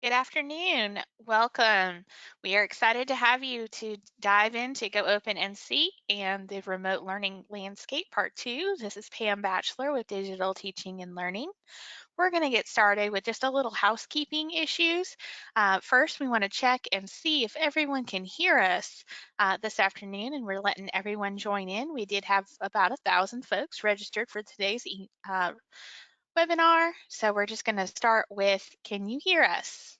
Good afternoon. Welcome. We are excited to have you to dive into Go Open NC and the Remote Learning Landscape Part 2. This is Pam Batchelor with Digital Teaching and Learning. We're going to get started with just a little housekeeping issues. First, we want to check and see if everyone can hear us this afternoon, and we're letting everyone join in. We did have about 1,000 folks registered for today's webinar, so we're just going to start with, can you hear us?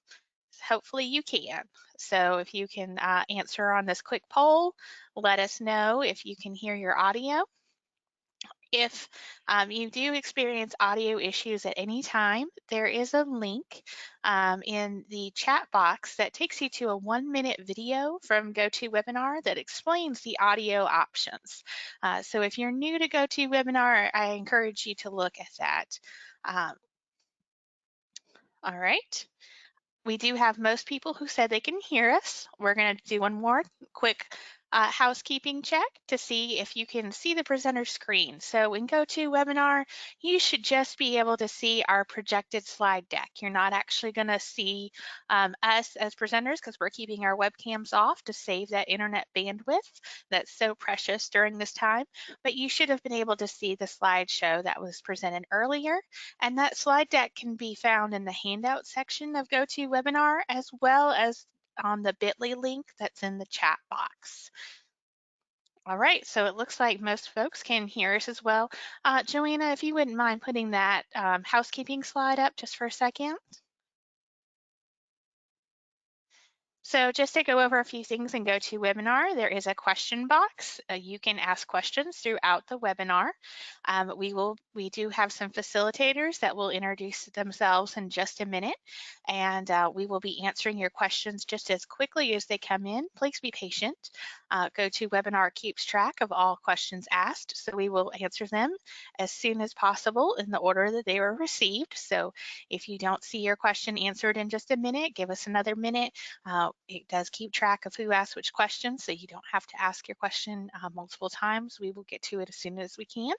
Hopefully you can. So if you can answer on this quick poll, let us know if you can hear your audio. If you do experience audio issues at any time, there is a link in the chat box that takes you to a 1-minute video from GoToWebinar that explains the audio options. So if you're new to GoToWebinar, I encourage you to look at that. All right. We do have most people who said they can hear us. We're going to do one more quick housekeeping check to see if you can see the presenter screen. So in GoToWebinar, you should just be able to see our projected slide deck. You're not actually going to see us as presenters because we're keeping our webcams off to save that internet bandwidth that's so precious during this time. But you should have been able to see the slideshow that was presented earlier. And that slide deck can be found in the handout section of GoToWebinar as well as on the bit.ly link that's in the chat box. All right, so it looks like most folks can hear us as well. Joanna, if you wouldn't mind putting that housekeeping slide up just for a second. So just to go over a few things in GoToWebinar, there is a question box. You can ask questions throughout the webinar. We do have some facilitators that will introduce themselves in just a minute, and we will be answering your questions just as quickly as they come in. Please be patient. GoToWebinar keeps track of all questions asked, so we will answer them as soon as possible in the order that they were received. So if you don't see your question answered in just a minute, give us another minute. It does keep track of who asked which question, so you don't have to ask your question multiple times. We will get to it as soon as we can.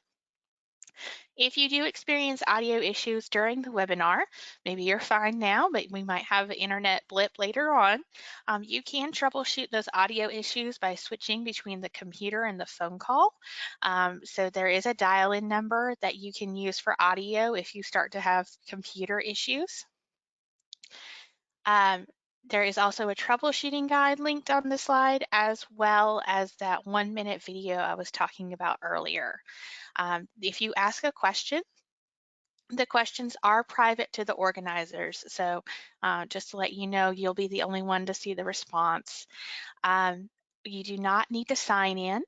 If you do experience audio issues during the webinar, maybe you're fine now, but we might have an internet blip later on, you can troubleshoot those audio issues by switching between the computer and the phone call. So there is a dial-in number that you can use for audio if you start to have computer issues. There is also a troubleshooting guide linked on the slide, as well as that 1-minute video I was talking about earlier. If you ask a question, the questions are private to the organizers. So just to let you know, you'll be the only one to see the response. You do not need to sign in.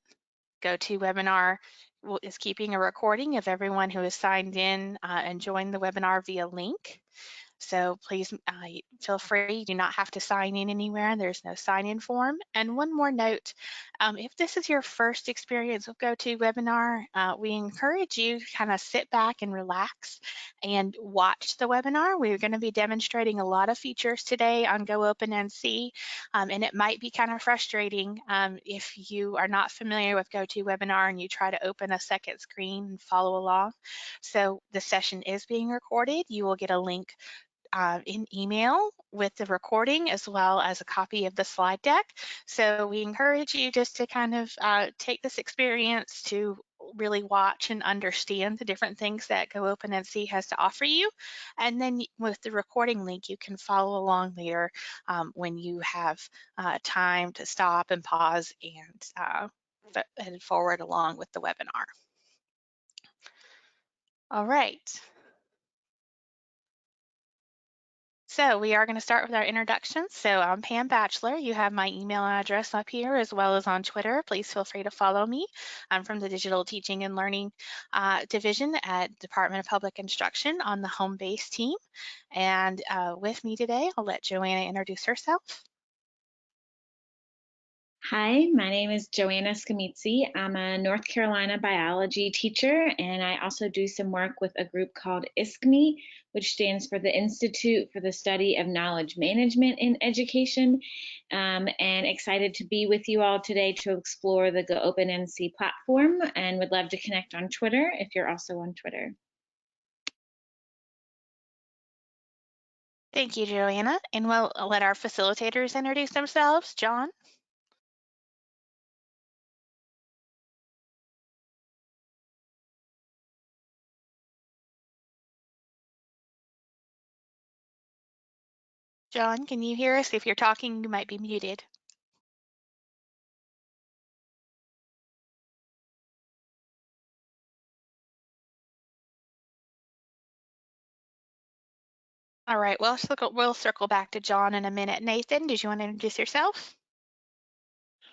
GoToWebinar is keeping a recording of everyone who has signed in and joined the webinar via link. So please feel free, you do not have to sign in anywhere. There's no sign-in form. And one more note, if this is your first experience with GoToWebinar, we encourage you to kind of sit back and relax and watch the webinar. We're going to be demonstrating a lot of features today on Go Open NC, and it might be kind of frustrating if you are not familiar with GoToWebinar and you try to open a second screen and follow along. So the session is being recorded. You will get a link in email with the recording as well as a copy of the slide deck. So we encourage you just to kind of take this experience to really watch and understand the different things that Go Open NC has to offer you. And then with the recording link, you can follow along later when you have time to stop and pause and forward along with the webinar. All right. So we are going to start with our introductions. So I'm Pam Batchelor. You have my email address up here as well as on Twitter. Please feel free to follow me. I'm from the Digital Teaching and Learning Division at Department of Public Instruction on the home base team. And with me today, I'll let Joanna introduce herself. Hi, my name is Joanna Scamitzi. I'm a North Carolina biology teacher, and I also do some work with a group called ISKME, which stands for the Institute for the Study of Knowledge Management in Education, and excited to be with you all today to explore the Go Open NC platform, and would love to connect on Twitter if you're also on Twitter. Thank you, Joanna. And we'll let our facilitators introduce themselves. John? John, can you hear us? If you're talking, you might be muted. All right, well, we'll circle back to John in a minute. Nathan, did you want to introduce yourself?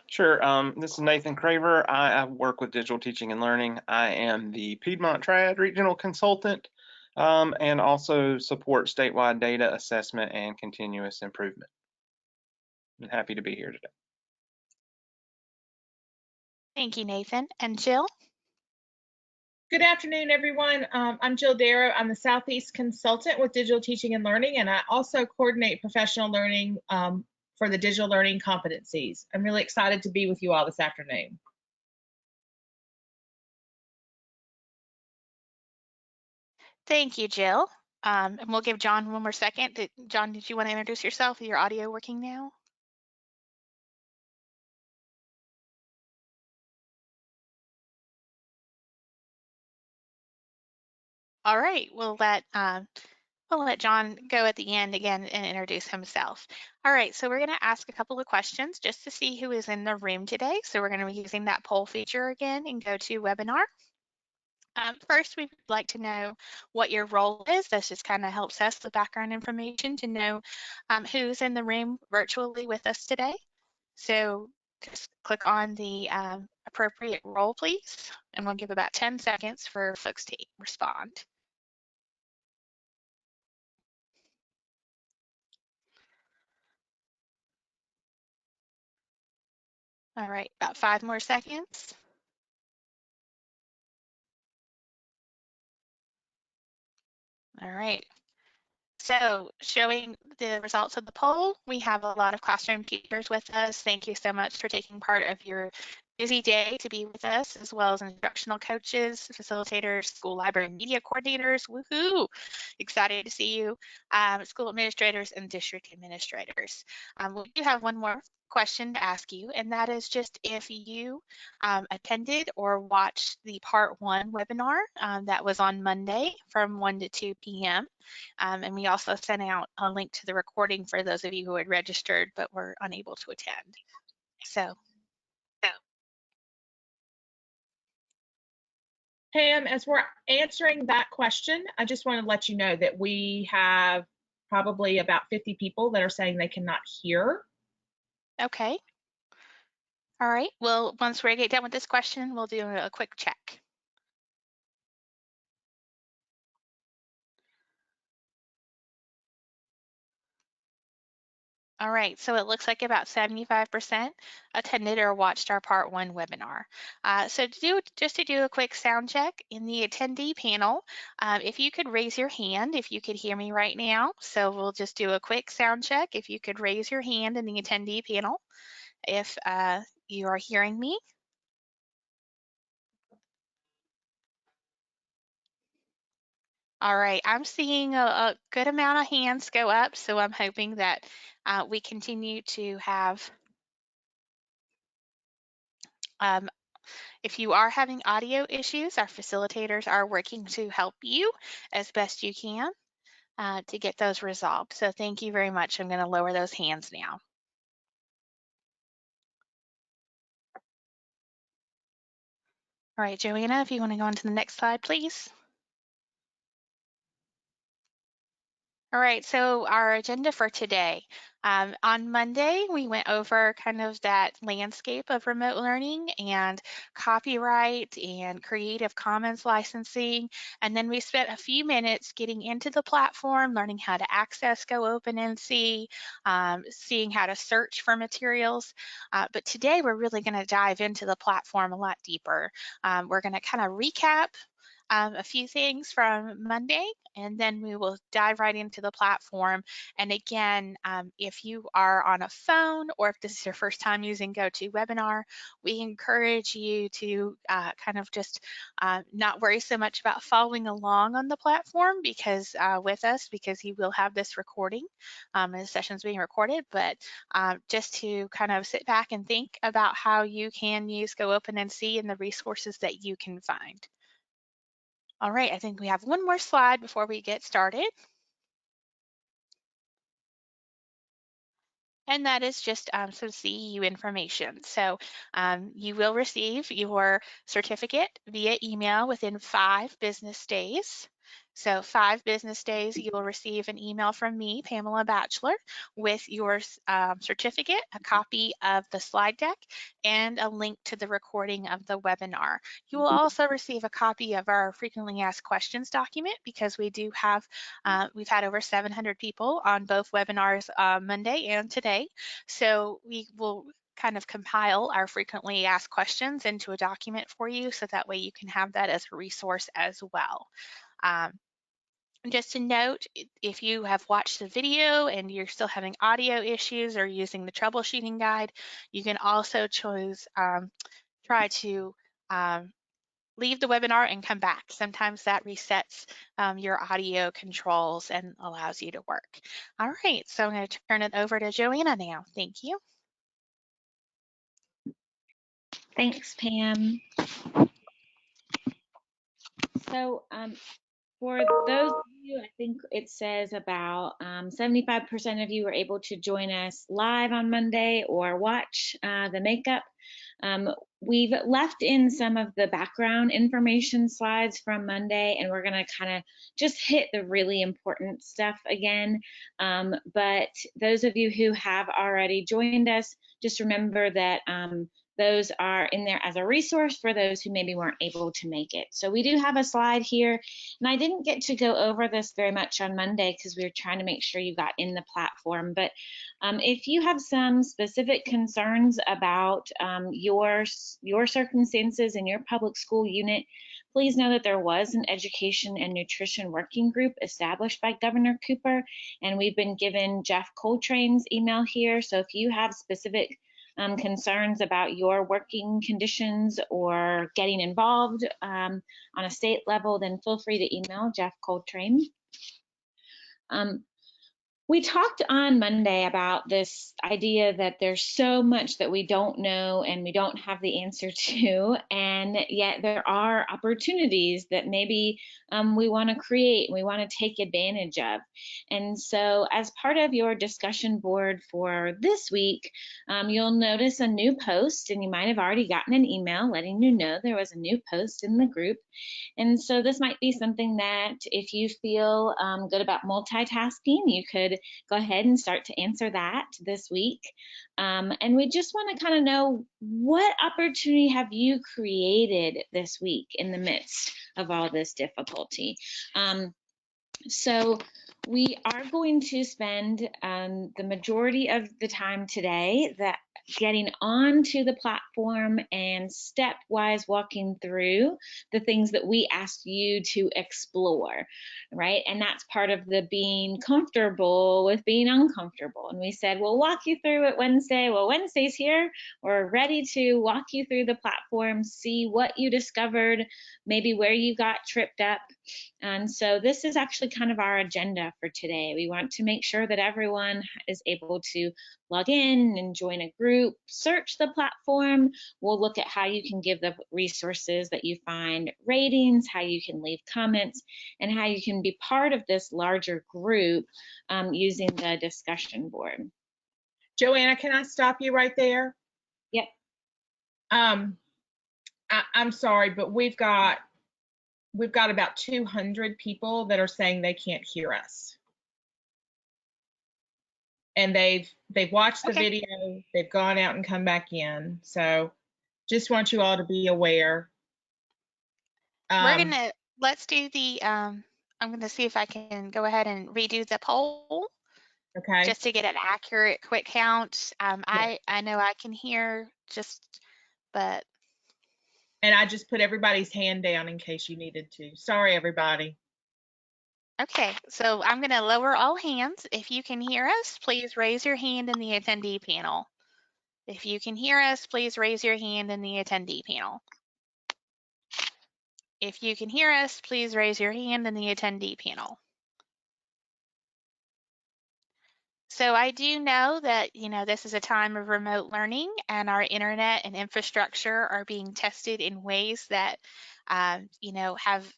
Sure. This is Nathan Craver. I work with digital teaching and learning. I am the Piedmont Triad Regional Consultant and also support statewide data assessment and continuous improvement. I'm happy to be here today. Thank you, Nathan. And Jill? Good afternoon, everyone. I'm Jill Darrow. I'm the Southeast Consultant with Digital Teaching and Learning, and I also coordinate professional learning for the digital learning competencies. I'm really excited to be with you all this afternoon. Thank you, Jill. And we'll give John one more second. John, did you want to introduce yourself? Is your audio working now? All right, we'll let John go at the end again and introduce himself. All right, so we're going to ask a couple of questions just to see who is in the room today. So we're going to be using that poll feature again in GoToWebinar. First, we would like to know what your role is. This just kind of helps us with background information to know who's in the room virtually with us today. So just click on the appropriate role, please, and we'll give about 10 seconds for folks to respond. All right, about 5 more seconds. All right. So showing the results of the poll, we have a lot of classroom teachers with us. Thank you so much for taking part of your busy day to be with us, as well as instructional coaches, facilitators, school library media coordinators, woohoo! Excited to see you, school administrators and district administrators. We do have one more question to ask you, and that is just if you attended or watched the part 1 webinar that was on Monday from 1 to 2 p.m. And we also sent out a link to the recording for those of you who had registered but were unable to attend. So. Pam, as we're answering that question, I just want to let you know that we have probably about 50 people that are saying they cannot hear. Okay. All right. Well, once we get done with this question, we'll do a quick check. All right, so it looks like about 75% attended or watched our part 1 webinar. So just to do a quick sound check in the attendee panel, if you could raise your hand, if you could hear me right now. So we'll just do a quick sound check. If you could raise your hand in the attendee panel, if you are hearing me. All right, I'm seeing a good amount of hands go up, so I'm hoping that we continue to have, if you are having audio issues, our facilitators are working to help you as best you can to get those resolved. So thank you very much. I'm going to lower those hands now. All right, Joanna, if you want to go on to the next slide, please. All right, so our agenda for today. On Monday, we went over kind of that landscape of remote learning and copyright and Creative Commons licensing. And then we spent a few minutes getting into the platform, learning how to access GoOpenNC, seeing how to search for materials. But today, we're really going to dive into the platform a lot deeper. We're going to kind of recap a few things from Monday, and then we will dive right into the platform. And again, if you are on a phone or if this is your first time using GoToWebinar, we encourage you to kind of just not worry so much about following along on the platform because with us, because you will have this recording, and the session's being recorded, but just to kind of sit back and think about how you can use Go Open and See and the resources that you can find. All right, I think we have one more slide before we get started. And that is just some CEU information. So you will receive your certificate via email within 5 business days. So 5 business days, you will receive an email from me, Pamela Batchelor, with your certificate, a copy of the slide deck, and a link to the recording of the webinar. You will also receive a copy of our frequently asked questions document because we do have, we've had over 700 people on both webinars Monday and today. So we will kind of compile our frequently asked questions into a document for you so that way you can have that as a resource as well. Just to note, if you have watched the video and you're still having audio issues or using the troubleshooting guide, you can also choose, try to leave the webinar and come back. Sometimes that resets your audio controls and allows you to work. All right, so I'm going to turn it over to Joanna now. Thank you. Thanks, Pam. So for those of you, I think it says about 75% of you were able to join us live on Monday or watch the makeup. We've left in some of the background information slides from Monday, and we're going to kind of just hit the really important stuff again. But those of you who have already joined us, just remember that those are in there as a resource for those who maybe weren't able to make it. So we do have a slide here, and I didn't get to go over this very much on Monday because we were trying to make sure you got in the platform. But if you have some specific concerns about your circumstances in your public school unit, please know that there was an education and nutrition working group established by Governor Cooper, and we've been given Jeff Coltrane's email here. So if you have specific concerns about your working conditions or getting involved on a state level, then feel free to email Jeff Coltrane. We talked on Monday about this idea that there's so much that we don't know and we don't have the answer to, and yet there are opportunities that maybe we want to create, we want to take advantage of. And so as part of your discussion board for this week, you'll notice a new post, and you might have already gotten an email letting you know there was a new post in the group. And so this might be something that if you feel good about multitasking, you could go ahead and start to answer that this week. And we just want to kind of know, what opportunity have you created this week in the midst of all this difficulty? So we are going to spend the majority of the time today getting onto the platform and stepwise walking through the things that we asked you to explore, right? And that's part of the being comfortable with being uncomfortable. And we said, we'll walk you through it Wednesday. Well, Wednesday's here. We're ready to walk you through the platform, see what you discovered, maybe where you got tripped up. And so this is actually kind of our agenda for today. We want to make sure that everyone is able to log in and join a group, search the platform. We'll look at how you can give the resources that you find ratings, how you can leave comments, and how you can be part of this larger group using the discussion board. Joanna, can I stop you right there? Yep. I'm sorry, but we've got about 200 people that are saying they can't hear us. And they've watched the video, they've gone out and come back in. So just want you all to be aware. Let's do the, I'm gonna see if I can go ahead and redo the poll. Okay. Just to get an accurate quick count. I know I can hear but And I just put everybody's hand down in case you needed to. Sorry, everybody. Okay, so I'm going to lower all hands. If you can hear us, please raise your hand in the attendee panel. If you can hear us, please raise your hand in the attendee panel. If you can hear us, please raise your hand in the attendee panel. So I do know that, this is a time of remote learning and our internet and infrastructure are being tested in ways that, have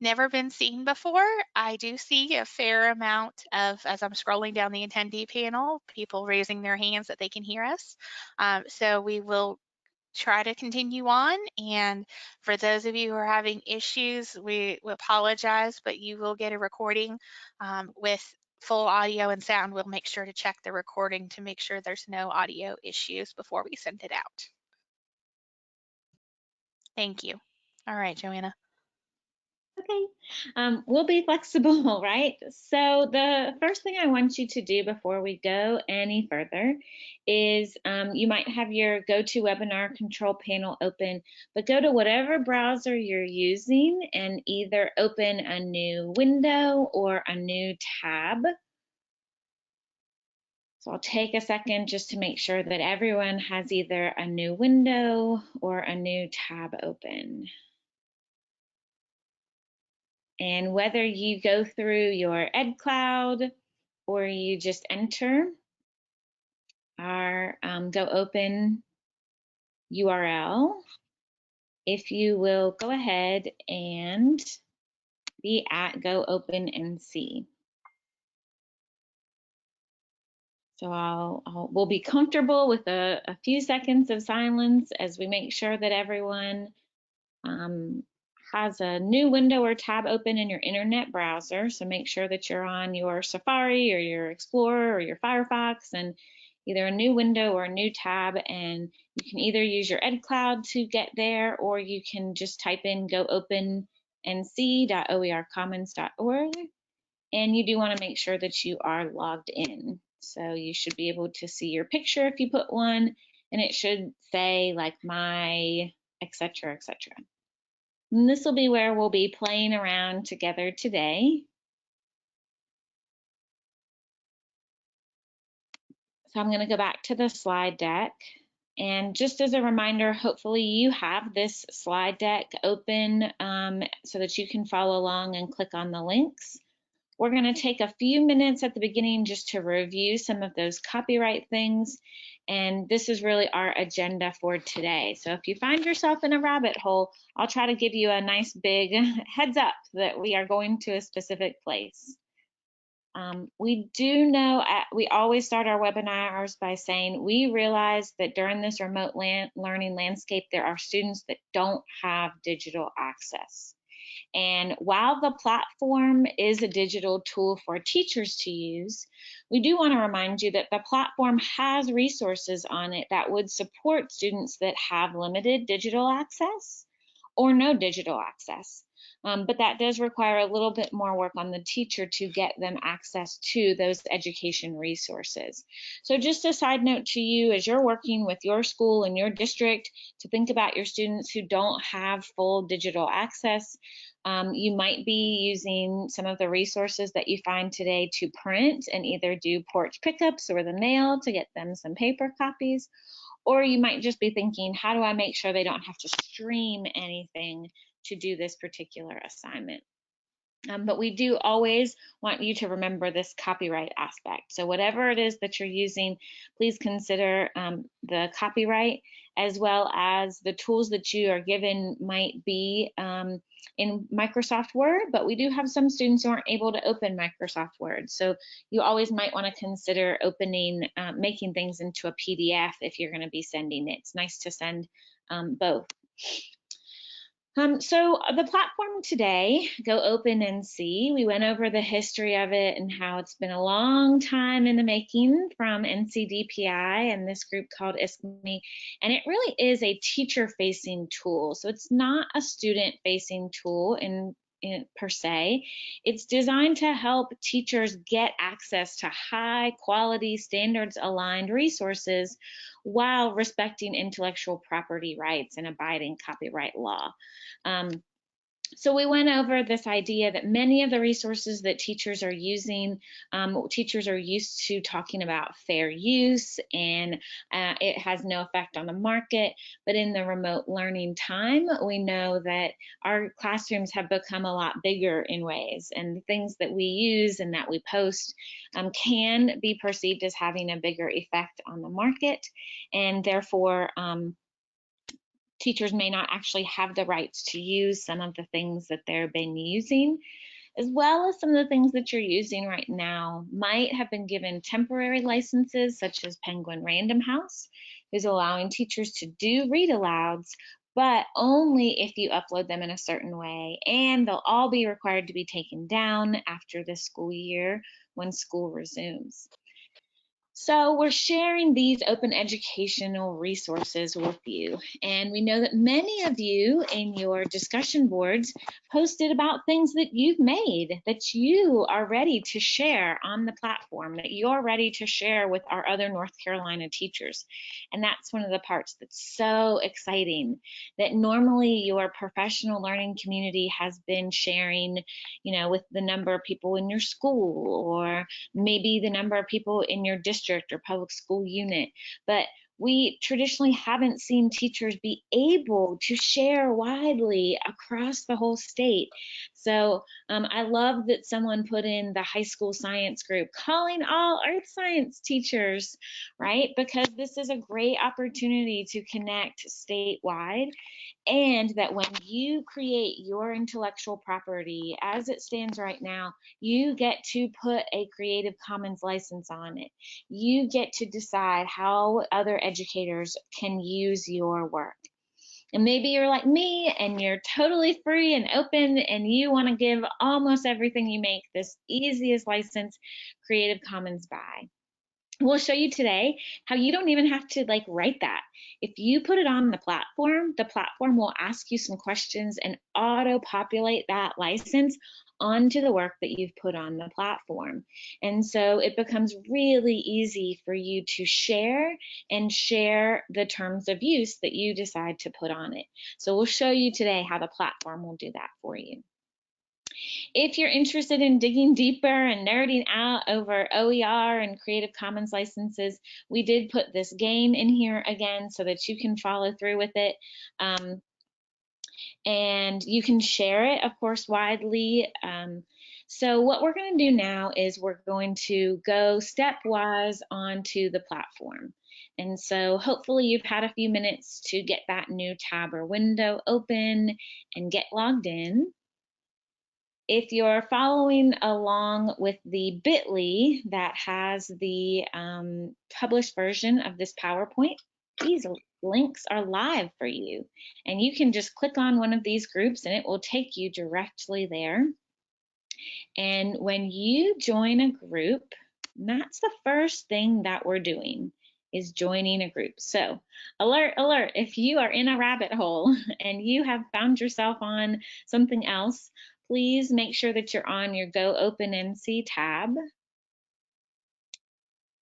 never been seen before. I do see a fair amount of, as I'm scrolling down the attendee panel, people raising their hands that they can hear us. So we will try to continue on. And for those of you who are having issues, we apologize, but you will get a recording with full audio and sound. We'll make sure to check the recording to make sure there's no audio issues before we send it out. Thank you. All right, Joanna. Okay, we'll be flexible, right? So the first thing I want you to do before we go any further is you might have your GoToWebinar control panel open, but go to whatever browser you're using and either open a new window or a new tab. So I'll take a second just to make sure that everyone has either a new window or a new tab open. And whether you go through your EdCloud or you just enter our Go Open URL, if you will go ahead and be at Go Open and see. So we'll be comfortable with a few seconds of silence as we make sure that everyone has a new window or tab open in your internet browser. So make sure that you're on your Safari or your Explorer or your Firefox and either a new window or a new tab, and you can either use your EdCloud to get there or you can just type in goopenc.oercommons.org, and you do want to make sure that you are logged in. So you should be able to see your picture if you put one, and it should say like my, etc., etc. And this will be where we'll be playing around together today. So I'm going to go back to the slide deck. And just as a reminder, hopefully you have this slide deck open so that you can follow along and click on the links. We're going to take a few minutes at the beginning just to review some of those copyright things. And this is really our agenda for today. So if you find yourself in a rabbit hole, I'll try to give you a nice big heads up that we are going to a specific place. We do know, we always start our webinars by saying we realize that during this remote learning landscape, there are students that don't have digital access. And while the platform is a digital tool for teachers to use, we do want to remind you that the platform has resources on it that would support students that have limited digital access or no digital access. But that does require a little bit more work on the teacher to get them access to those education resources. So just a side note to you, as you're working with your school and your district to think about your students who don't have full digital access, you might be using some of the resources that you find today to print and either do porch pickups or the mail to get them some paper copies, or you might just be thinking, how do I make sure they don't have to stream anything to do this particular assignment? But we do always want you to remember this copyright aspect. So whatever it is that you're using, please consider the copyright, as well as the tools that you are given might be in Microsoft Word, but we do have some students who aren't able to open Microsoft Word. So you always might want to consider opening, making things into a PDF if you're going to be sending it. It's nice to send both. So the platform today, Go Open and See, we went over the history of it and how it's been a long time in the making from NCDPI and this group called ISKME, and it really is a teacher-facing tool. So it's not a student-facing tool per se. It's designed to help teachers get access to high quality, standards aligned resources while respecting intellectual property rights and abiding copyright law. So we went over this idea that many of the resources that teachers are using, teachers are used to talking about fair use, and it has no effect on the market. But in the remote learning time, we know that our classrooms have become a lot bigger in ways, and the things that we use and that we post can be perceived as having a bigger effect on the market, and therefore teachers may not actually have the rights to use some of the things that they've been using, as well as some of the things that you're using right now might have been given temporary licenses, such as Penguin Random House, who's allowing teachers to do read alouds, but only if you upload them in a certain way, and they'll all be required to be taken down after the school year when school resumes. So we're sharing these open educational resources with you. And we know that many of you in your discussion boards posted about things that you've made, that you are ready to share on the platform, that you're ready to share with our other North Carolina teachers. And that's one of the parts that's so exciting, that normally your professional learning community has been sharing, with the number of people in your school, or maybe the number of people in your district or public school unit, but we traditionally haven't seen teachers be able to share widely across the whole state. So I love that someone put in the high school science group, calling all earth science teachers, right? Because this is a great opportunity to connect statewide, and that when you create your intellectual property as it stands right now, you get to put a Creative Commons license on it. You get to decide how other educators can use your work. And maybe you're like me and you're totally free and open, and you want to give almost everything you make this easiest license, Creative Commons by. We'll show you today how you don't even have to write that. If you put it on the platform will ask you some questions and auto-populate that license onto the work that you've put on the platform. And so it becomes really easy for you to share the terms of use that you decide to put on it. So we'll show you today how the platform will do that for you. If you're interested in digging deeper and nerding out over OER and Creative Commons licenses, we did put this game in here again so that you can follow through with it. And you can share it, of course, widely. So what we're going to do now is we're going to go stepwise onto the platform. And so hopefully you've had a few minutes to get that new tab or window open and get logged in. If you're following along with the bit.ly that has the published version of this PowerPoint, these links are live for you. And you can just click on one of these groups and it will take you directly there. And when you join a group, that's the first thing that we're doing, is joining a group. So alert, alert, if you are in a rabbit hole and you have found yourself on something else, please make sure that you're on your Go Open NC tab.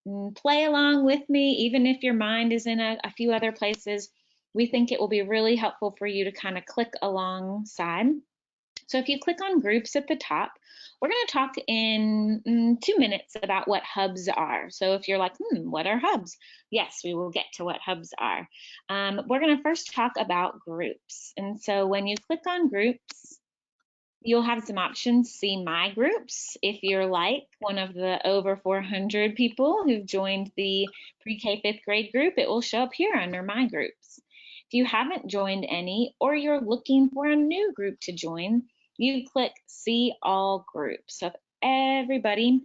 And play along with me, even if your mind is in a few other places. We think it will be really helpful for you to kind of click alongside. So if you click on groups at the top, we're going to talk in 2 minutes about what hubs are. So if you're like, what are hubs? Yes, we will get to what hubs are. We're going to first talk about groups. And so when you click on groups, you'll have some options. See my groups. If you're like one of the over 400 people who've joined the pre-K 5th grade group, it will show up here under my groups. If you haven't joined any, or you're looking for a new group to join, you click see all groups. So if everybody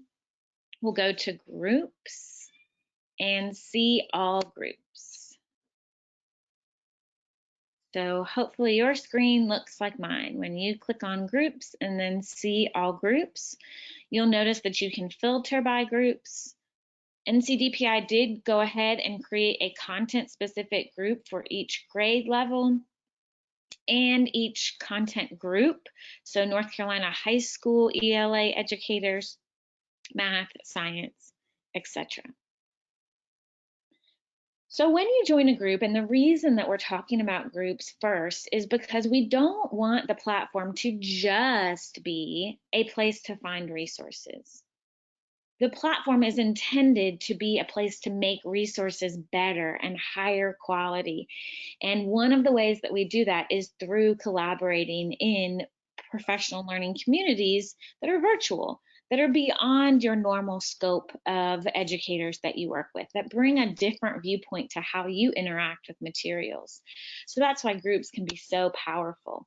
will go to groups and see all groups. So hopefully your screen looks like mine. When you click on groups and then see all groups, you'll notice that you can filter by groups. NCDPI did go ahead and create a content-specific group for each grade level. and each content group. So North Carolina high school ELA educators, math, science, etc. So when you join a group, and the reason that we're talking about groups first is because we don't want the platform to just be a place to find resources. The platform is intended to be a place to make resources better and higher quality. And one of the ways that we do that is through collaborating in professional learning communities that are virtual, that are beyond your normal scope of educators that you work with, that bring a different viewpoint to how you interact with materials. So that's why groups can be so powerful.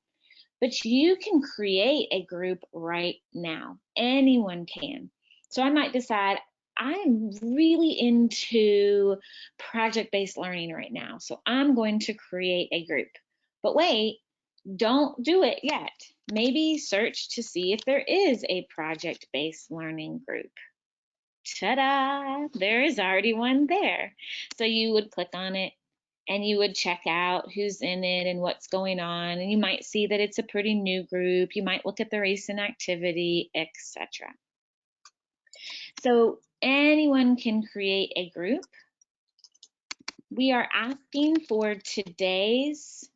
But you can create a group right now. Anyone can. So I might decide I'm really into project-based learning right now, so I'm going to create a group. But wait, don't do it yet. Maybe search to see if there is a project-based learning group. Ta-da! There is already one there. So you would click on it and you would check out who's in it and what's going on, and you might see that it's a pretty new group. You might look at the recent activity, etc. So anyone can create a group. We are asking for today's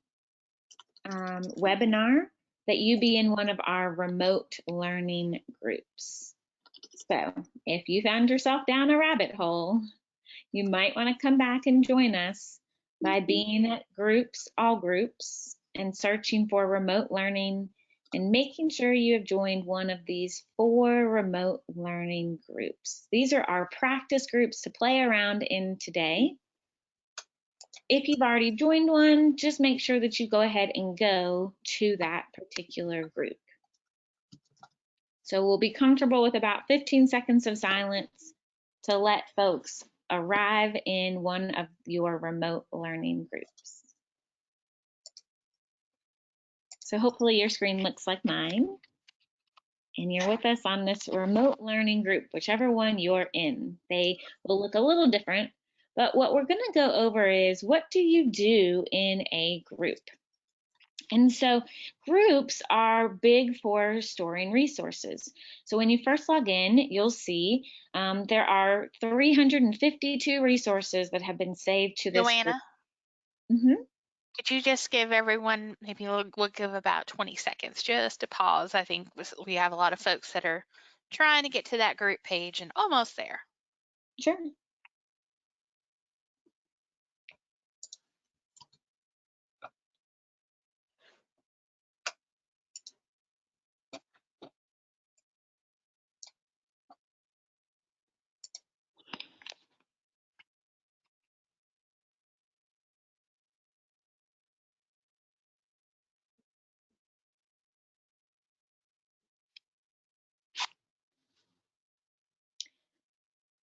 webinar that you be in one of our remote learning groups. So if you found yourself down a rabbit hole, you might want to come back and join us by being at groups, all groups, and searching for remote learning and making sure you have joined one of these 4 remote learning groups. These are our practice groups to play around in today. If you've already joined one, just make sure that you go ahead and go to that particular group. So we'll be comfortable with about 15 seconds of silence to let folks arrive in one of your remote learning groups. So hopefully your screen looks like mine, and you're with us on this remote learning group, whichever one you're in. They will look a little different, but what we're going to go over is, what do you do in a group? And so groups are big for storing resources. So when you first log in, you'll see there are 352 resources that have been saved to this Joanna, group. could you just give everyone, maybe we'll give about 20 seconds just to pause. I think we have a lot of folks that are trying to get to that group page and almost there. Sure.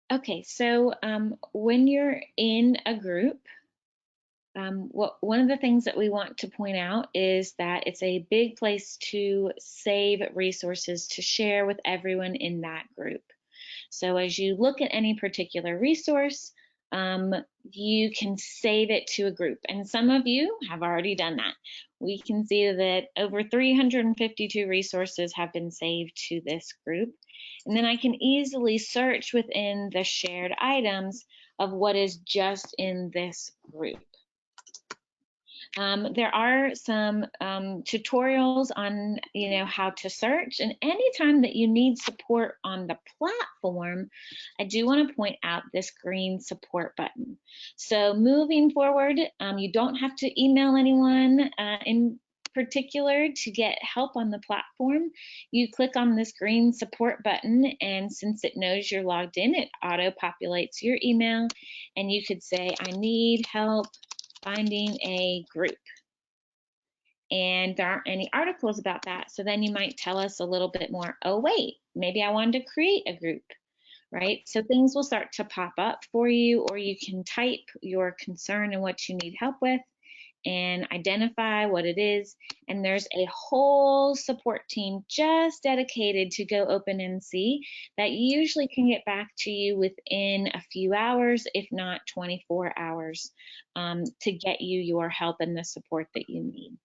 Okay, so when you're in a group, one of the things that we want to point out is that it's a big place to save resources to share with everyone in that group. So as you look at any particular resource, you can save it to a group, and some of you have already done that. We can see that over 352 resources have been saved to this group, and then I can easily search within the shared items of what is just in this group. There are some tutorials on, how to search, and anytime that you need support on the platform, I do want to point out this green support button. So moving forward, you don't have to email anyone in particular to get help on the platform. You click on this green support button, and since it knows you're logged in, it auto-populates your email, and you could say, I need help finding a group. And there aren't any articles about that. So then you might tell us a little bit more, oh wait, maybe I wanted to create a group, right? So things will start to pop up for you, or you can type your concern and what you need help with and identify what it is. And there's a whole support team just dedicated to GoOpenNC that usually can get back to you within a few hours, if not 24 hours, to get you your help and the support that you need.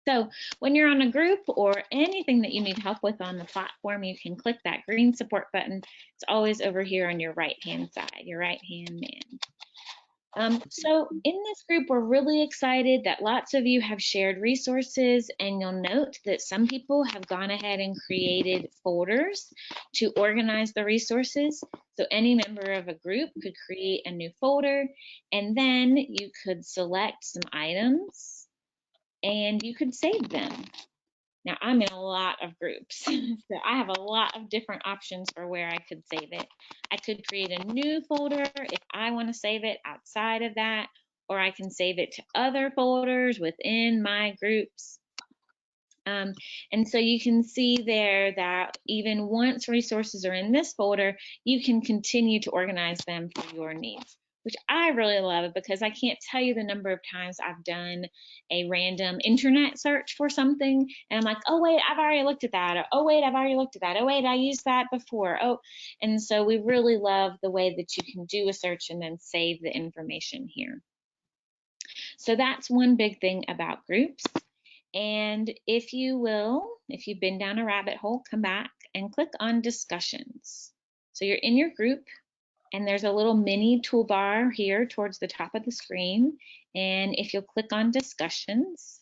So when you're on a group or anything that you need help with on the platform, you can click that green support button. It's always over here on your right-hand side, your right-hand man. So in this group, we're really excited that lots of you have shared resources, and you'll note that some people have gone ahead and created folders to organize the resources. So any member of a group could create a new folder, and then you could select some items and you could save them. Now, I'm in a lot of groups, so I have a lot of different options for where I could save it. I could create a new folder if I want to save it outside of that, or I can save it to other folders within my groups. And so you can see there that even once resources are in this folder, you can continue to organize them for your needs, which I really love, because I can't tell you the number of times I've done a random internet search for something and I'm like, oh wait, I've already looked at that, or oh wait, I've already looked at that, oh wait, I used that before. And so we really love the way that you can do a search and then save the information here. So that's one big thing about groups. And if you will, if you've been down a rabbit hole, come back and click on discussions. So you're in your group, and there's a little mini toolbar here towards the top of the screen. And if you'll click on discussions,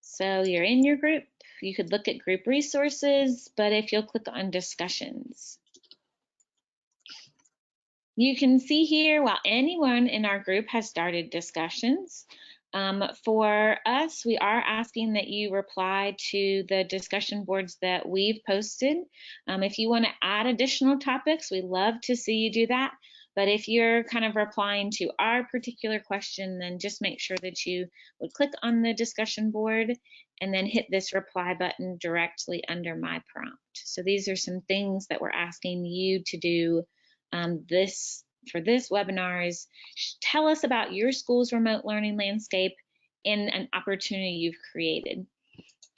so you're in your group, you could look at group resources, but if you'll click on discussions, you can see here, while anyone in our group has started discussions, for us, we are asking that you reply to the discussion boards that we've posted. If you want to add additional topics, we love to see you do that. But if you're kind of replying to our particular question, then just make sure that you would click on the discussion board and then hit this reply button directly under my prompt. So these are some things that we're asking you to do for this webinar is tell us about your school's remote learning landscape and an opportunity you've created.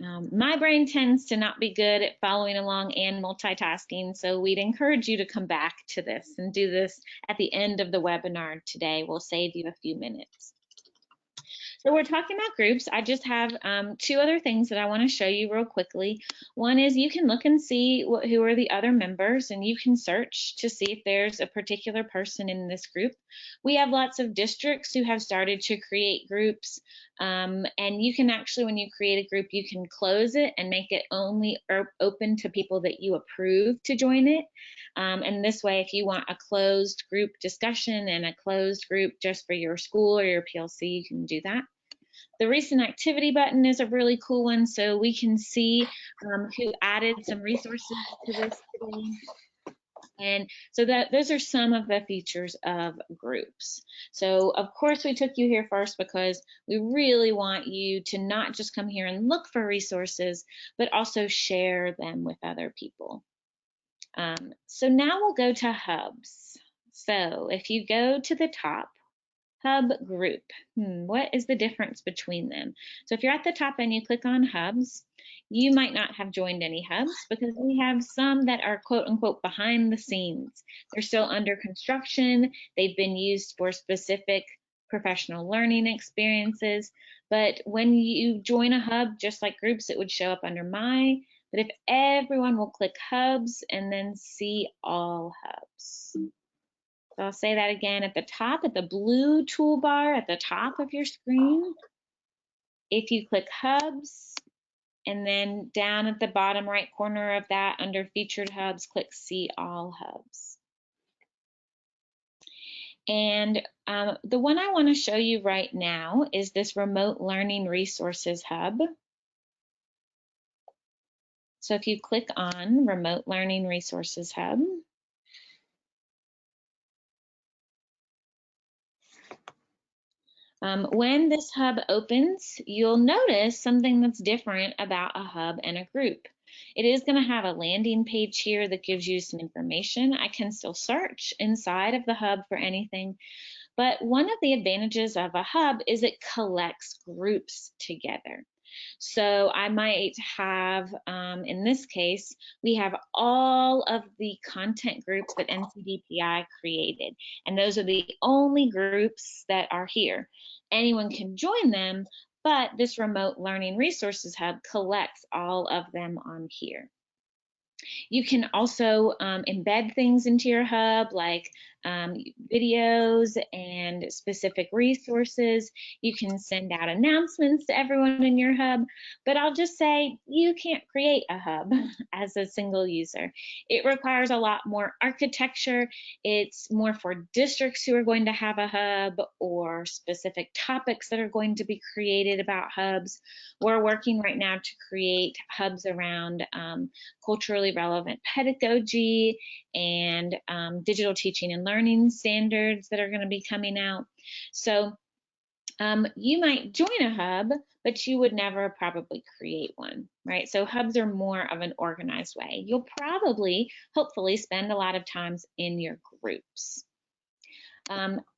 My brain tends to not be good at following along and multitasking, so we'd encourage you to come back to this and do this at the end of the webinar today. We'll save you a few minutes. So we're talking about groups. I just have two other things that I want to show you real quickly. One is you can look and see who are the other members, and you can search to see if there's a particular person in this group. We have lots of districts who have started to create groups, and you can actually, when you create a group, you can close it and make it only open to people that you approve to join it. And this way, if you want a closed group discussion and a closed group just for your school or your PLC, you can do that. The recent activity button is a really cool one, so we can see who added some resources to this today. And so those are some of the features of groups. So of course we took you here first because we really want you to not just come here and look for resources, but also share them with other people. So now we'll go to hubs. So if you go to the top, hub group, what is the difference between them? So if you're at the top and you click on hubs, you might not have joined any hubs because we have some that are quote unquote behind the scenes. They're still under construction. They've been used for specific professional learning experiences. But when you join a hub, just like groups, it would show up under my. But if everyone will click hubs and then see all hubs. So I'll say that again, at the top, at the blue toolbar at the top of your screen, if you click hubs, and then down at the bottom right corner of that under featured hubs, click see all hubs. And the one I want to show you right now is this remote learning resources hub. So if you click on remote learning resources hub, when this hub opens, you'll notice something that's different about a hub and a group. It is going to have a landing page here that gives you some information. I can still search inside of the hub for anything, but one of the advantages of a hub is it collects groups together. So I might have, in this case, we have all of the content groups that NCDPI created, and those are the only groups that are here. Anyone can join them, but this Remote Learning Resources Hub collects all of them on here. You can also embed things into your hub, like videos and specific resources. You can send out announcements to everyone in your hub, but I'll just say you can't create a hub as a single user. It requires a lot more architecture. It's more for districts who are going to have a hub or specific topics that are going to be created about hubs. We're working right now to create hubs around culturally relevant pedagogy and digital teaching and learning standards that are going to be coming out. So you might join a hub, but you would never probably create one, right? So hubs are more of an organized way. You'll probably, hopefully, spend a lot of times in your groups.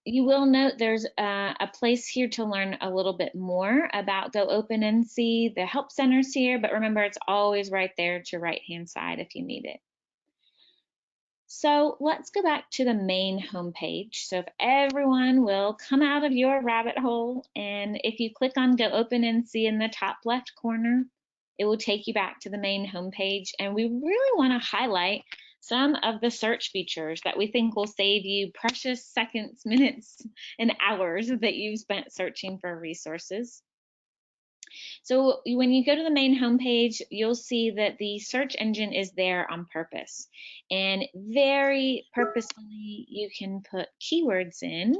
You will note there's a place here to learn a little bit more about GoOpenNC, the help centers here, but remember it's always right there to right-hand side if you need it. So let's go back to the main homepage. So if everyone will come out of your rabbit hole, and if you click on GoOpenNC in the top left corner, it will take you back to the main homepage, and we really want to highlight some of the search features that we think will save you precious seconds, minutes, and hours that you've spent searching for resources. So when you go to the main homepage, you'll see that the search engine is there on purpose. And very purposefully, you can put keywords in,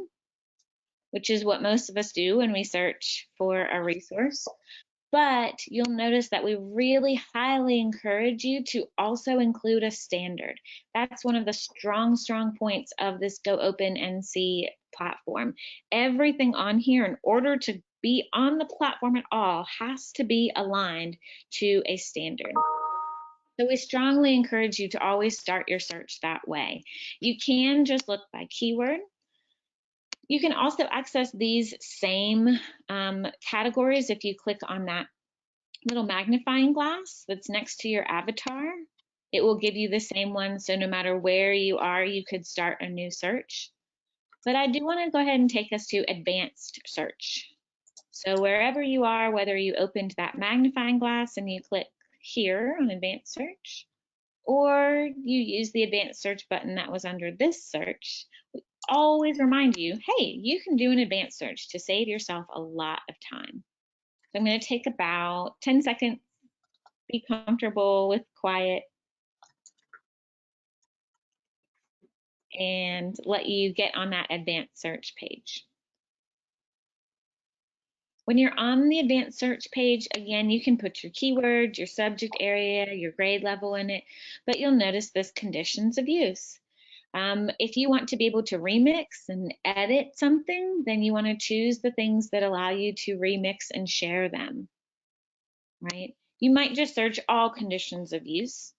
which is what most of us do when we search for a resource. But you'll notice that we really highly encourage you to also include a standard. That's one of the strong points of this GoOpenNC platform. Everything on here, in order to be on the platform at all, has to be aligned to a standard. So we strongly encourage you to always start your search that way. You can just look by keyword. You can also access these same categories if you click on that little magnifying glass that's next to your avatar. It will give you the same one, so no matter where you are, you could start a new search. But I do want to go ahead and take us to advanced search. So wherever you are, whether you opened that magnifying glass and you click here on advanced search, or you use the advanced search button that was under this search, we always remind you, hey, you can do an advanced search to save yourself a lot of time. So I'm going to take about 10 seconds, be comfortable with quiet, and let you get on that advanced search page. When you're on the advanced search page, again, you can put your keywords, your subject area, your grade level in it, but you'll notice this conditions of use. If you want to be able to remix and edit something, then you want to choose the things that allow you to remix and share them, right? You might just search all conditions of use.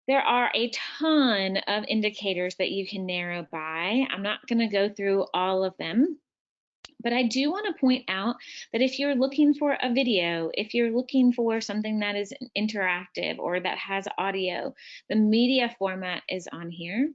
There are a ton of indicators that you can narrow by. I'm not going to go through all of them, but I do want to point out that if you're looking for a video, if you're looking for something that is interactive or that has audio, the media format is on here,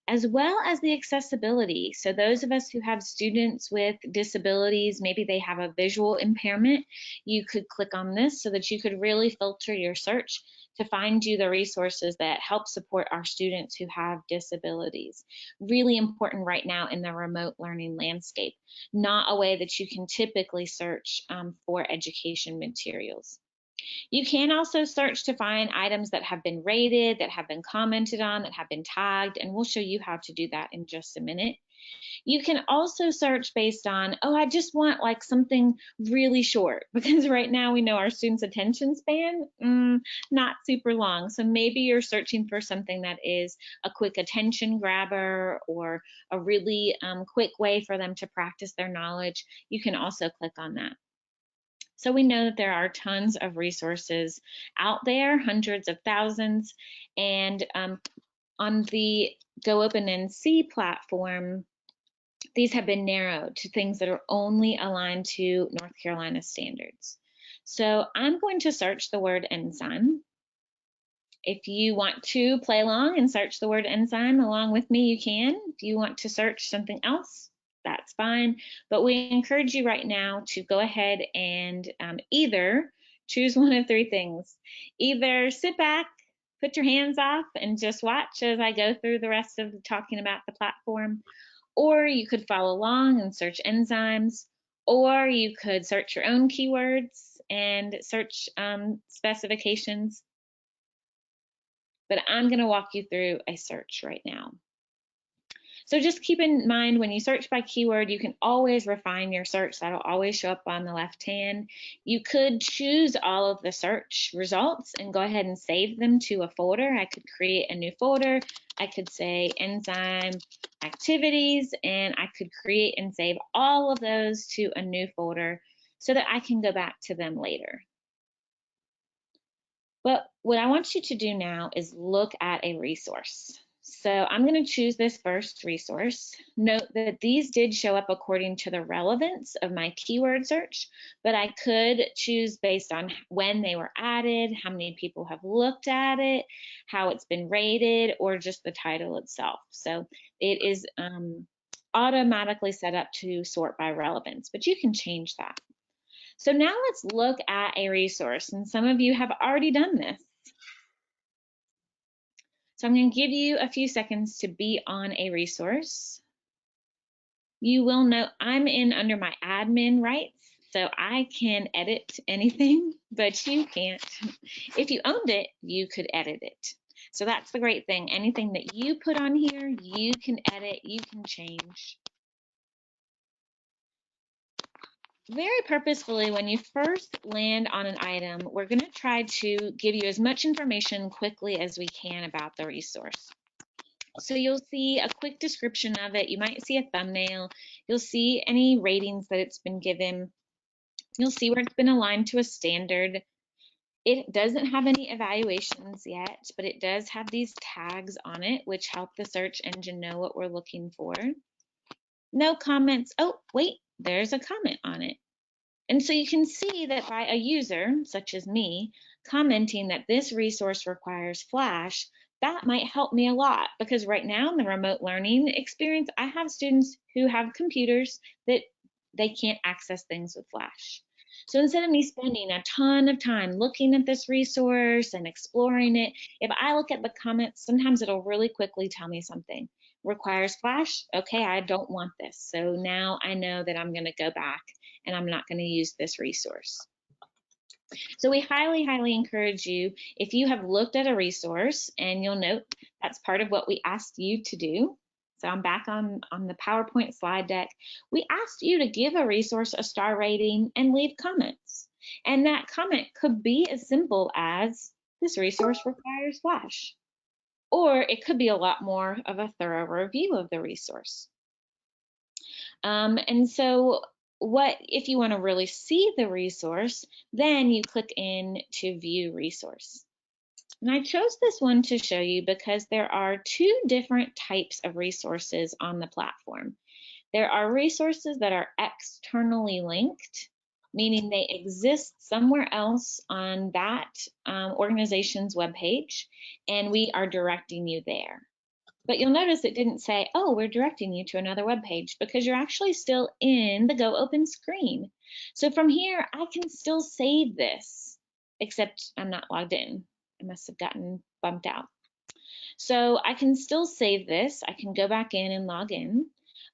as well as the accessibility. So those of us who have students with disabilities, maybe they have a visual impairment, you could click on this so that you could really filter your search to find you the resources that help support our students who have disabilities. Really important right now in the remote learning landscape, not a way that you can typically search for education materials. You can also search to find items that have been rated, that have been commented on, that have been tagged, and we'll show you how to do that in just a minute. You can also search based on, oh, I just want like something really short, because right now we know our students' attention span, not super long. So maybe you're searching for something that is a quick attention grabber or a really quick way for them to practice their knowledge. You can also click on that. So we know that there are tons of resources out there, hundreds of thousands, and on the GoOpenNC platform, these have been narrowed to things that are only aligned to North Carolina standards. So I'm going to search the word enzyme. If you want to play along and search the word enzyme along with me, you can. If you want to search something else, that's fine. But we encourage you right now to go ahead and either choose one of three things. Either sit back, put your hands off, and just watch as I go through the rest of talking about the platform. Or you could follow along and search enzymes. Or you could search your own keywords and search specifications. But I'm going to walk you through a search right now. So just keep in mind, when you search by keyword, you can always refine your search. That'll always show up on the left hand. You could choose all of the search results and go ahead and save them to a folder. I could create a new folder. I could say enzyme activities, and I could create and save all of those to a new folder so that I can go back to them later. But what I want you to do now is look at a resource. So I'm going to choose this first resource. Note that these did show up according to the relevance of my keyword search, but I could choose based on when they were added, how many people have looked at it, how it's been rated, or just the title itself. So it is automatically set up to sort by relevance, but you can change that. So now let's look at a resource, and some of you have already done this. So I'm going to give you a few seconds to be on a resource. You will note I'm in under my admin rights, so I can edit anything, but you can't. If you owned it, you could edit it. So that's the great thing. Anything that you put on here, you can edit, you can change. Very purposefully, when you first land on an item, we're going to try to give you as much information quickly as we can about the resource. So you'll see a quick description of it. You might see a thumbnail. You'll see any ratings that it's been given. You'll see where it's been aligned to a standard. It doesn't have any evaluations yet, but it does have these tags on it, which help the search engine know what we're looking for. No comments. Oh, wait, there's a comment on it. And so you can see that by a user, such as me, commenting that this resource requires Flash, that might help me a lot, because right now in the remote learning experience, I have students who have computers that they can't access things with Flash. So instead of me spending a ton of time looking at this resource and exploring it, if I look at the comments, sometimes it'll really quickly tell me something. Requires Flash? Okay, I don't want this. So now I know that I'm going to go back and I'm not going to use this resource. So we highly, highly encourage you, if you have looked at a resource, and you'll note that's part of what we asked you to do. So I'm back on the PowerPoint slide deck. We asked you to give a resource a star rating and leave comments. And that comment could be as simple as, this resource requires Flash. Or it could be a lot more of a thorough review of the resource. And so if you want to really see the resource, then you click in to view resource. And I chose this one to show you because there are two different types of resources on the platform. There are resources that are externally linked, meaning they exist somewhere else on that organization's webpage, and we are directing you there. But you'll notice it didn't say, oh, we're directing you to another web page, because you're actually still in the Go Open screen. So from here, I can still save this, except I'm not logged in. I must have gotten bumped out. So I can still save this. I can go back in and log in.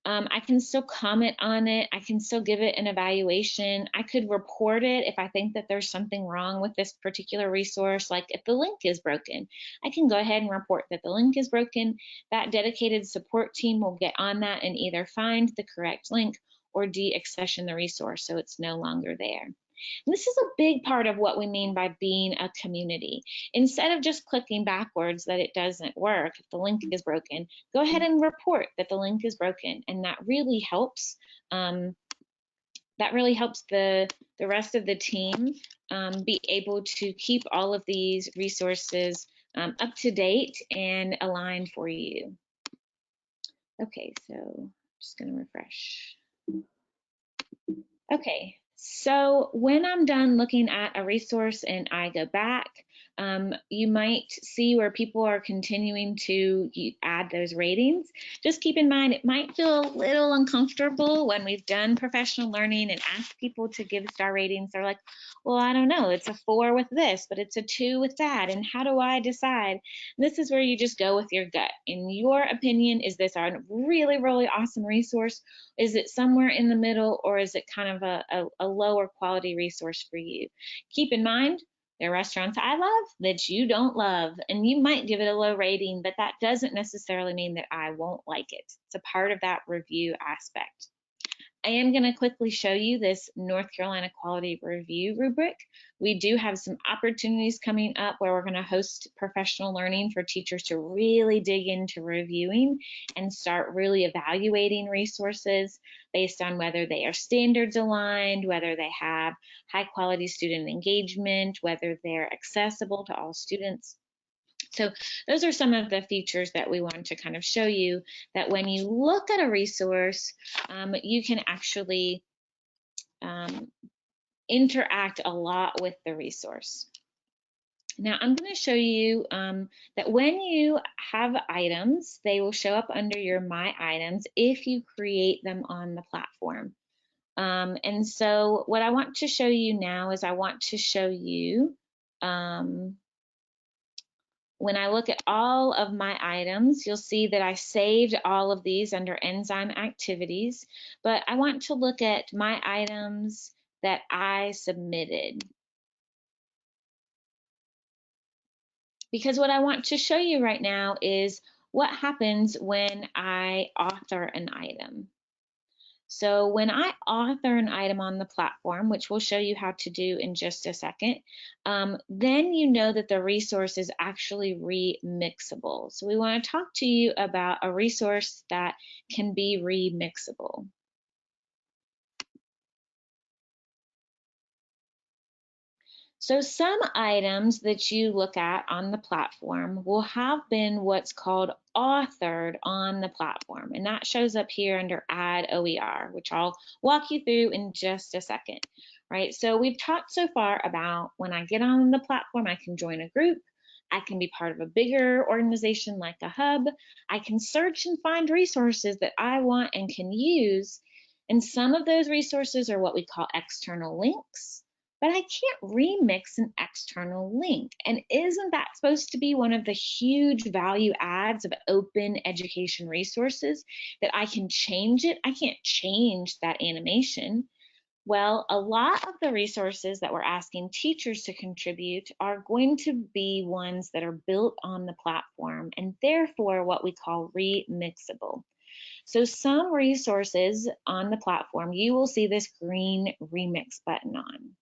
I can still comment on it. I can still give it an evaluation. I could report it if I think that there's something wrong with this particular resource, like if the link is broken. I can go ahead and report that the link is broken. That dedicated support team will get on that and either find the correct link or de-accession the resource so it's no longer there. And this is a big part of what we mean by being a community. Instead of just clicking backwards that it doesn't work, if the link is broken, go ahead and report that the link is broken, and that really helps. The rest of the team be able to keep all of these resources up to date and aligned for you. Okay, so Just going to refresh. Okay, so when I'm done looking at a resource and I go back, you might see where people are continuing to add those ratings. Just keep in mind, it might feel a little uncomfortable when we've done professional learning and asked people to give star ratings. They're like, well, I don't know, it's a 4 with this, but it's a 2 with that, and how do I decide? This is where you just go with your gut. In your opinion, is this a really, really awesome resource? Is it somewhere in the middle, or is it kind of a lower quality resource for you? Keep in mind, there are restaurants I love that you don't love, and you might give it a low rating, but that doesn't necessarily mean that I won't like it. It's a part of that review aspect. I am going to quickly show you this North Carolina Quality Review rubric. We do have some opportunities coming up where we're going to host professional learning for teachers to really dig into reviewing and start really evaluating resources based on whether they are standards aligned, whether they have high quality student engagement, whether they're accessible to all students. So those are some of the features that we want to kind of show you, that when you look at a resource, you can actually interact a lot with the resource. Now I'm going to show you that when you have items, they will show up under your My Items if you create them on the platform. And so what I want to show you now is I want to show you when I look at all of my items, you'll see that I saved all of these under enzyme activities, but I want to look at my items that I submitted. Because what I want to show you right now is what happens when I author an item. So when I author an item on the platform, which we'll show you how to do in just a second, then you know that the resource is actually remixable. So we want to talk to you about a resource that can be remixable. So some items that you look at on the platform will have been what's called authored on the platform, and that shows up here under Add OER, which I'll walk you through in just a second, right? So we've talked so far about when I get on the platform, I can join a group, I can be part of a bigger organization like a hub, I can search and find resources that I want and can use, and some of those resources are what we call external links. But I can't remix an external link. And isn't that supposed to be one of the huge value adds of open education resources, that I can change it? I can't change that animation. Well, a lot of the resources that we're asking teachers to contribute are going to be ones that are built on the platform and therefore what we call remixable. So some resources on the platform, you will see this green remix button on.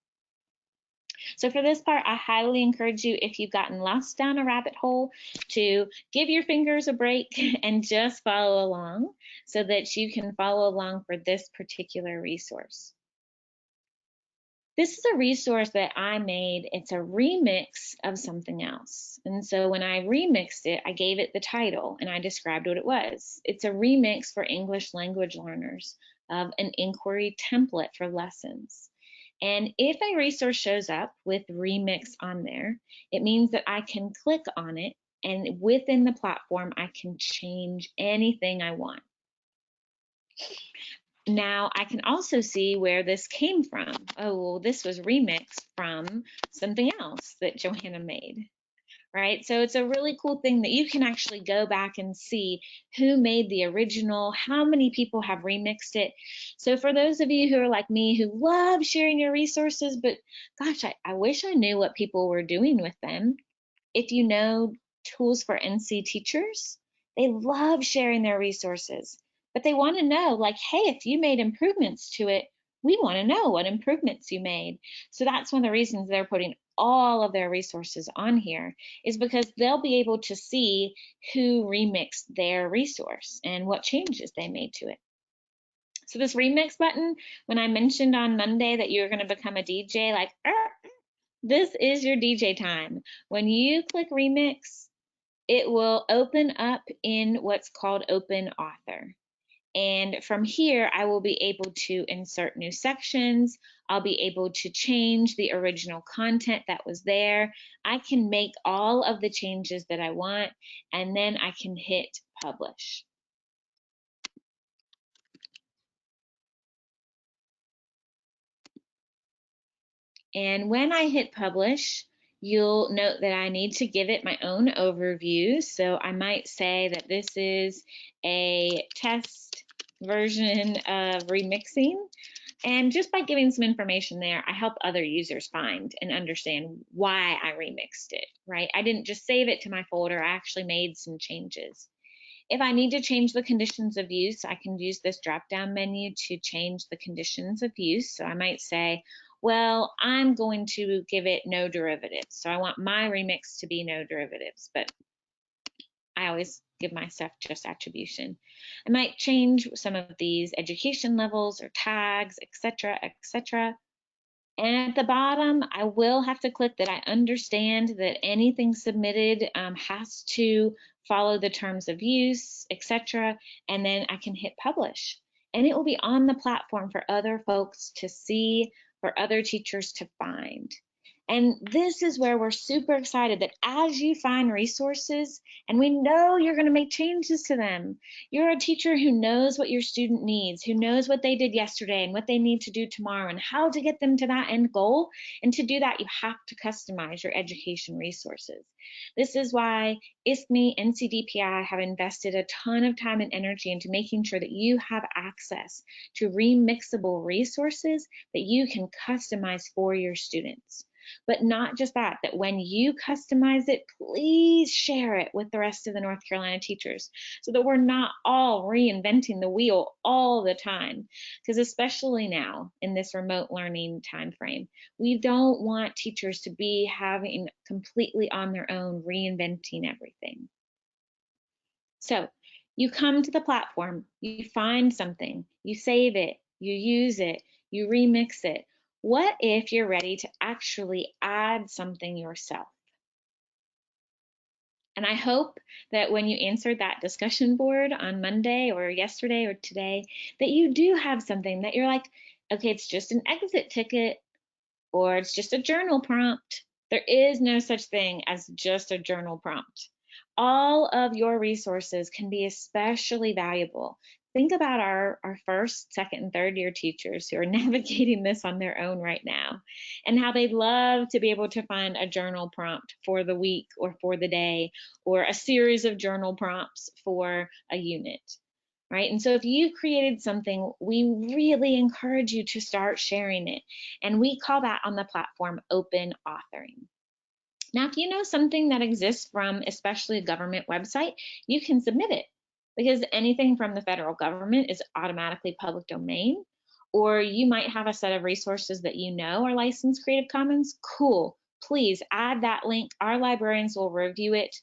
So for this part, I highly encourage you, if you've gotten lost down a rabbit hole, to give your fingers a break and just follow along so that you can follow along for this particular resource. This is a resource that I made. It's a remix of something else. And so when I remixed it, I gave it the title and I described what it was. It's a remix for English language learners of an inquiry template for lessons. And if a resource shows up with remix on there, it means that I can click on it, and within the platform, I can change anything I want. Now, I can also see where this came from. Oh, well, this was remixed from something else that Joanna made. Right? So it's a really cool thing that you can actually go back and see who made the original, how many people have remixed it. So for those of you who are like me, who love sharing your resources, but gosh, I wish I knew what people were doing with them. If you know tools for NC teachers, they love sharing their resources, but they want to know, like, hey, if you made improvements to it, we want to know what improvements you made. So that's one of the reasons they're putting all of their resources on here, is because they'll be able to see who remixed their resource and what changes they made to it. So this remix button, when I mentioned on Monday that you're going to become a DJ, like, this is your DJ time. When you click remix, it will open up in what's called Open Author. And from here, I will be able to insert new sections. I'll be able to change the original content that was there. I can make all of the changes that I want, and then I can hit publish. And when I hit publish, you'll note that I need to give it my own overview. So I might say that this is a test version of remixing. And just by giving some information there, I help other users find and understand why I remixed it, right? I didn't just save it to my folder, I actually made some changes. If I need to change the conditions of use, I can use this drop-down menu to change the conditions of use. So I might say, well, I'm going to give it no derivatives. So I want my remix to be no derivatives, but I always give my stuff just attribution. I might change some of these education levels or tags, etc., etc. And at the bottom, I will have to click that I understand that anything submitted has to follow the terms of use, etc. And then I can hit publish. And it will be on the platform for other folks to see, for other teachers to find. And this is where we're super excited that as you find resources, and we know you're going to make changes to them, you're a teacher who knows what your student needs, who knows what they did yesterday and what they need to do tomorrow and how to get them to that end goal. And to do that, you have to customize your education resources. This is why ISKME and CDPI have invested a ton of time and energy into making sure that you have access to remixable resources that you can customize for your students. But not just that, that when you customize it, please share it with the rest of the North Carolina teachers so that we're not all reinventing the wheel all the time. Because especially now in this remote learning time frame, we don't want teachers to be having completely on their own reinventing everything. So you come to the platform, you find something, you save it, you use it, you remix it. What if you're ready to actually add something yourself? And I hope that when you answered that discussion board on Monday or yesterday or today, that you do have something that you're like, okay, it's just an exit ticket or it's just a journal prompt. There is no such thing as just a journal prompt. All of your resources can be especially valuable. Think about our first, second, and third year teachers who are navigating this on their own right now and how they'd love to be able to find a journal prompt for the week or for the day or a series of journal prompts for a unit, right? And so if you've created something, we really encourage you to start sharing it. And we call that on the platform open authoring. Now, if you know something that exists from especially a government website, you can submit it because anything from the federal government is automatically public domain. Or you might have a set of resources that you know are licensed Creative Commons. Cool, please add that link. Our librarians will review it.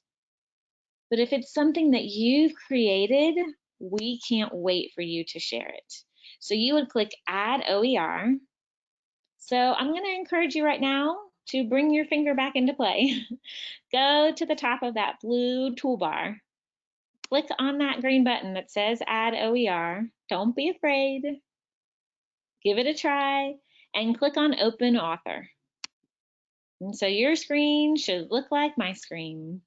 But if it's something that you've created, we can't wait for you to share it. So you would click Add OER. So I'm going to encourage you right now to bring your finger back into play. Go to the top of that blue toolbar. Click on that green button that says Add OER. Don't be afraid. Give it a try and click on Open Author. And so your screen should look like my screen.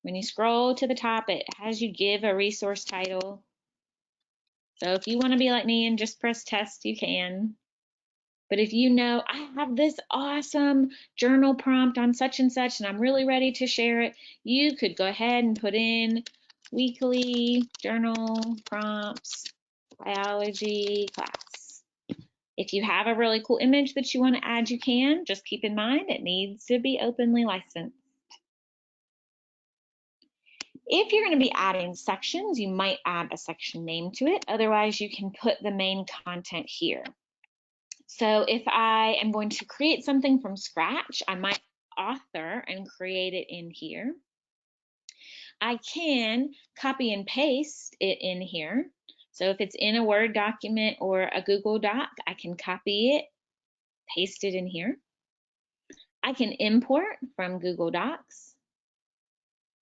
When you scroll to the top, it has you give a resource title. So if you want to be like me and just press test, you can. But if you know, I have this awesome journal prompt on such and such, and I'm really ready to share it, you could go ahead and put in weekly journal prompts, biology class. If you have a really cool image that you want to add, you can. Just keep in mind, it needs to be openly licensed. If you're going to be adding sections, you might add a section name to it. Otherwise, you can put the main content here. So if I am going to create something from scratch, I might author and create it in here. I can copy and paste it in here. So if it's in a Word document or a Google Doc, I can copy it, paste it in here. I can import from Google Docs.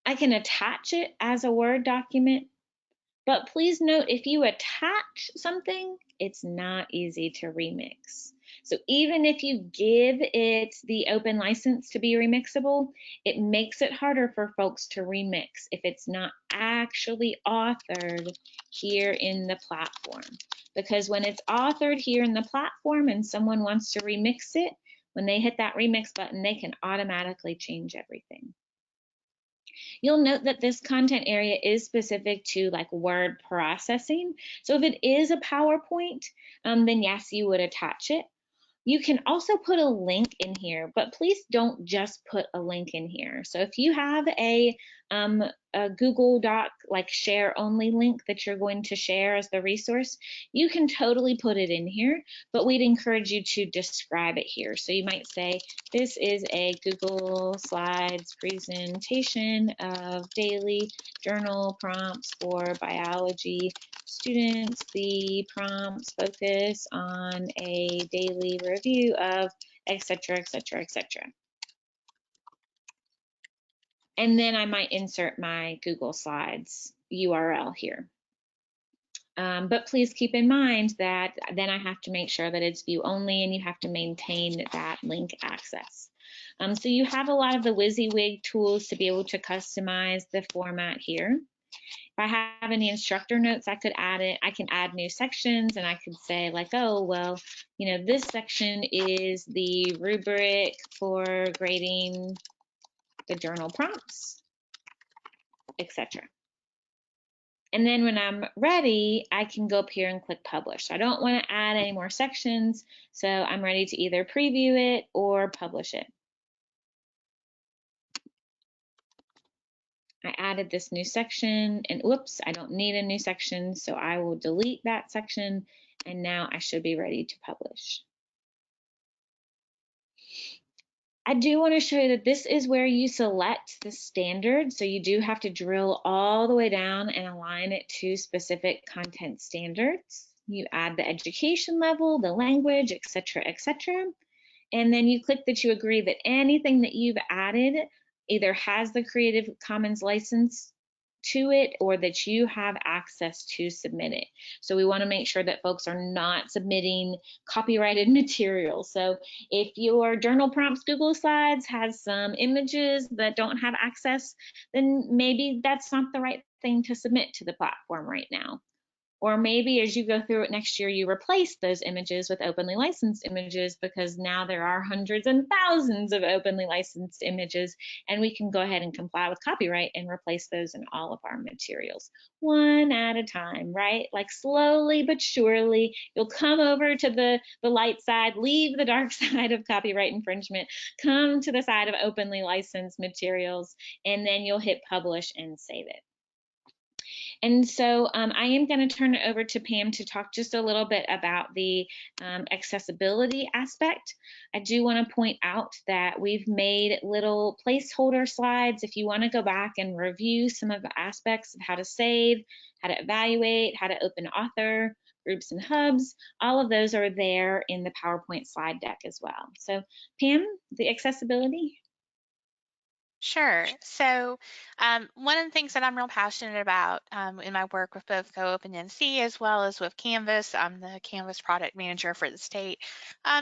I can attach it as a Word document, But please note, if you attach something, it's not easy to remix. So even if you give it the open license to be remixable, it makes it harder for folks to remix if it's not actually authored here in the platform. Because when it's authored here in the platform and someone wants to remix it, when they hit that remix button, they can automatically change everything. You'll note that this content area is specific to like word processing. So if it is a PowerPoint, then yes, you would attach it. You can also put a link in here, but please don't just put a link in here. So if you have a Google Doc like share only link that you're going to share as the resource, you can totally put it in here, but we'd encourage you to describe it here. So you might say, this is a Google Slides presentation of daily journal prompts for biology students. The prompts focus on a daily review of etc., etc., etc. And then I might insert my Google Slides URL here. But please keep in mind that then I have to make sure that it's view only and you have to maintain that link access. So you have a lot of the WYSIWYG tools to be able to customize the format here. If I have any instructor notes, I could add it. I can add new sections and I could say like, oh, well, you know, this section is the rubric for grading the journal prompts, etc. And then when I'm ready, I can go up here and click publish. I don't want to add any more sections, so I'm ready to either preview it or publish it. I added this new section and whoops, I don't need a new section, so I will delete that section and now I should be ready to publish. I do want to show you that this is where you select the standard. So you do have to drill all the way down and align it to specific content standards. You add the education level, the language, etc., etc. And then you click that you agree that anything that you've added either has the Creative Commons license to it or that you have access to submit it. So we want to make sure that folks are not submitting copyrighted material. So if your journal prompts Google Slides has some images that don't have access, then maybe that's not the right thing to submit to the platform right now. Or maybe as you go through it next year, you replace those images with openly licensed images because now there are hundreds and thousands of openly licensed images, and we can go ahead and comply with copyright and replace those in all of our materials, one at a time, right? Like slowly but surely, you'll come over to the light side, leave the dark side of copyright infringement, come to the side of openly licensed materials, and then you'll hit publish and save it. And so I am going to turn it over to Pam to talk just a little bit about the accessibility aspect. I do want to point out that we've made little placeholder slides. If you want to go back and review some of the aspects of how to save, how to evaluate, how to open author, groups and hubs, all of those are there in the PowerPoint slide deck as well. So Pam, the accessibility. Sure. So one of the things that I'm real passionate about in my work with both GoOpenNC as well as with Canvas, I'm the Canvas product manager for the state,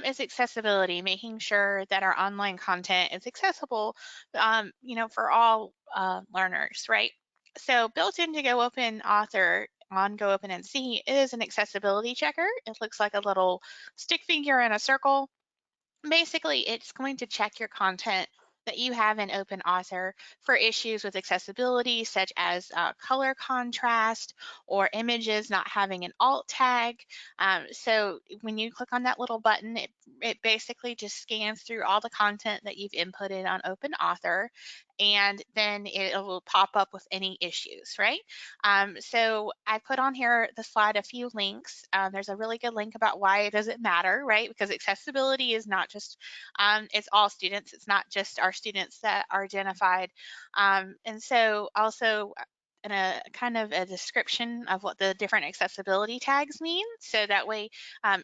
is accessibility, making sure that our online content is accessible, you know, for all learners, right? So built into GoOpenAuthor on GoOpenNC is an accessibility checker. It looks like a little stick figure in a circle. Basically, it's going to check your content that you have in OpenAuthor for issues with accessibility, such as color contrast or images not having an alt tag. So when you click on that little button, it basically just scans through all the content that you've inputted on OpenAuthor, and then it will pop up with any issues, right? So I put on here the slide a few links. There's a really good link about why it doesn't matter, right? Because accessibility is not just, it's all students. It's not just our students that are identified. And so also in a kind of a description of what the different accessibility tags mean. So that way,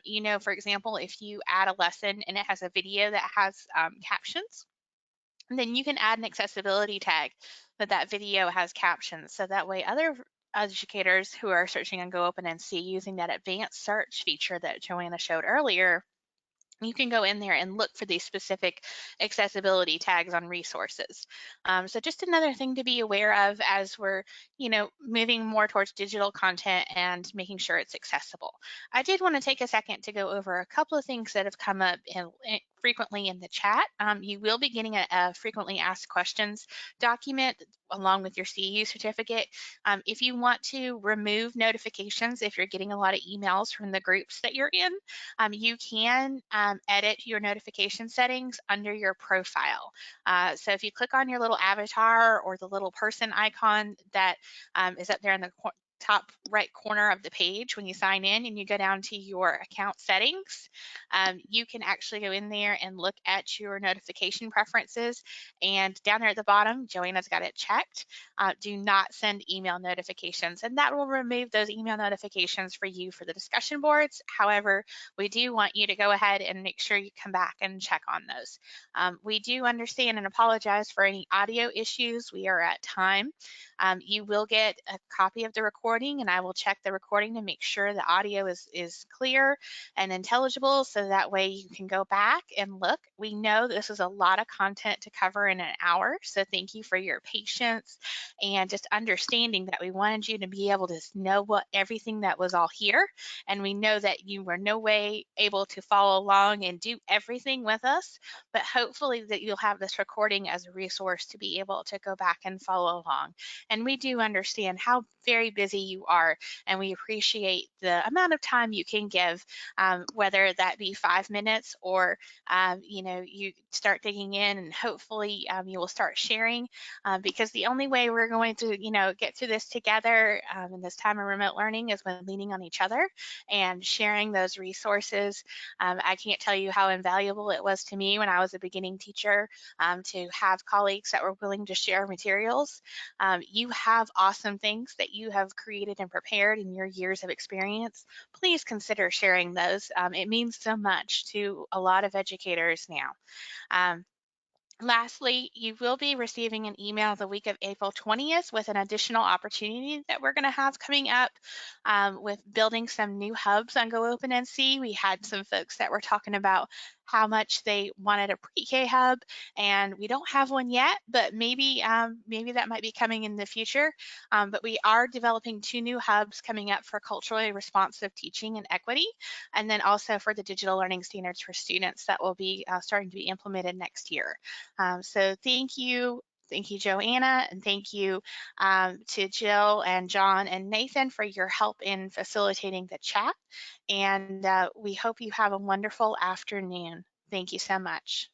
you know, for example, if you add a lesson and it has a video that has captions, then you can add an accessibility tag that video has captions. So that way other educators who are searching on GoOpenNC using that advanced search feature that Joanna showed earlier, you can go in there and look for these specific accessibility tags on resources. So just another thing to be aware of as we're, moving more towards digital content and making sure it's accessible. I did want to take a second to go over a couple of things that have come up frequently in the chat. You will be getting a frequently asked questions document along with your CEU certificate. If you want to remove notifications, if you're getting a lot of emails from the groups that you're in, you can edit your notification settings under your profile. So if you click on your little avatar or the little person icon that is up there in the top right corner of the page when you sign in and you go down to your account settings, you can actually go in there and look at your notification preferences. And down there at the bottom, Joanna's got it checked. Do not send email notifications, and that will remove those email notifications for you for the discussion boards. However, we do want you to go ahead and make sure you come back and check on those. We do understand and apologize for any audio issues. We are at time. You will get a copy of the recording, and I will check the recording to make sure the audio is clear and intelligible, so that way you can go back and look. We know this is a lot of content to cover in an hour, so thank you for your patience and just understanding that we wanted you to be able to know everything that was all here, and we know that you were no way able to follow along and do everything with us, but hopefully that you'll have this recording as a resource to be able to go back and follow along. And we do understand how very busy you are, and we appreciate the amount of time you can give, whether that be 5 minutes or, you start digging in, and hopefully you will start sharing, because the only way we're going to, get through this together in this time of remote learning is when leaning on each other and sharing those resources. I can't tell you how invaluable it was to me when I was a beginning teacher to have colleagues that were willing to share materials. You have awesome things that you have created and prepared in your years of experience. Please consider sharing those. It means so much to a lot of educators now. Lastly, you will be receiving an email the week of April 20th with an additional opportunity that we're going to have coming up with building some new hubs on GoOpenNC. We had some folks that were talking about how much they wanted a pre-K hub, and we don't have one yet, but maybe that might be coming in the future. But we are developing 2 new hubs coming up for culturally responsive teaching and equity, and then also for the digital learning standards for students that will be starting to be implemented next year. So thank you. Thank you, Joanna, and thank you to Jill and John and Nathan for your help in facilitating the chat. And we hope you have a wonderful afternoon. Thank you so much.